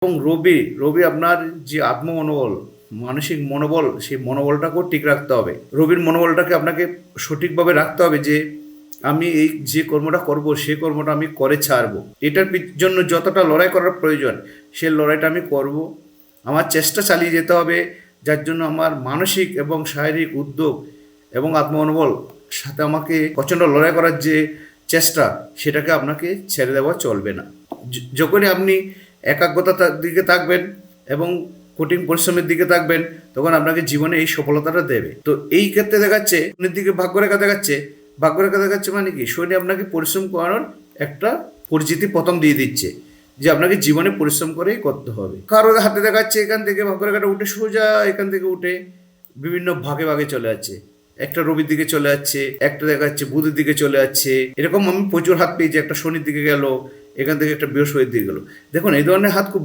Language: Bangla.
এবং রবি রবি আপনার যে আত্মমনোবল, মানসিক মনোবল, সেই মনোবলটাকেও ঠিক রাখতে হবে। রবির মনোবলটাকে আপনাকে সঠিকভাবে রাখতে হবে যে আমি এই যে কর্মটা করব সেই কর্মটা আমি করে ছাড়বো। এটার জন্য যতটা লড়াই করার প্রয়োজন সে লড়াইটা আমি করব। আমার চেষ্টা চালিয়ে যেতে হবে, যার জন্য আমার মানসিক এবং শারীরিক উদ্যোগ এবং আত্মমনোবল সাথে আমাকে প্রচণ্ড লড়াই করার যে চেষ্টা, সেটাকে আপনাকে ছেড়ে দেওয়া চলবে না। যখনই আপনি একাগ্রতার দিকে থাকবেন এবং কঠিন পরিশ্রমের দিকে থাকবেন, তখন আপনাকে জীবনে এই সফলতাটা দেবে। তো এই ক্ষেত্রে দেখাচ্ছে শনির দিকে ভাগ্যরেখা দেখাচ্ছে। ভাগ্যরেখা দেখাচ্ছে মানে কি, শনি আপনাকে পরিশ্রম করানোর একটা পরিচিতি প্রথম দিয়ে দিচ্ছে যে আপনাকে জীবনে পরিশ্রম করেই করতে হবে। কারোর হাতে দেখাচ্ছে এখান থেকে ভাগ্যরেখাটা উঠে সোজা এখান থেকে উঠে বিভিন্ন ভাগে ভাগে চলে যাচ্ছে। একটা রবির দিকে চলে যাচ্ছে, একটা দেখা যাচ্ছে বুধের দিকে চলে যাচ্ছে। এরকম আমি প্রচুর হাত পেয়েছি। একটা শনির দিকে গেল, এখান থেকে একটা বৃহস্পতির দিকে গেল। দেখুন, এই ধরনের হাত খুব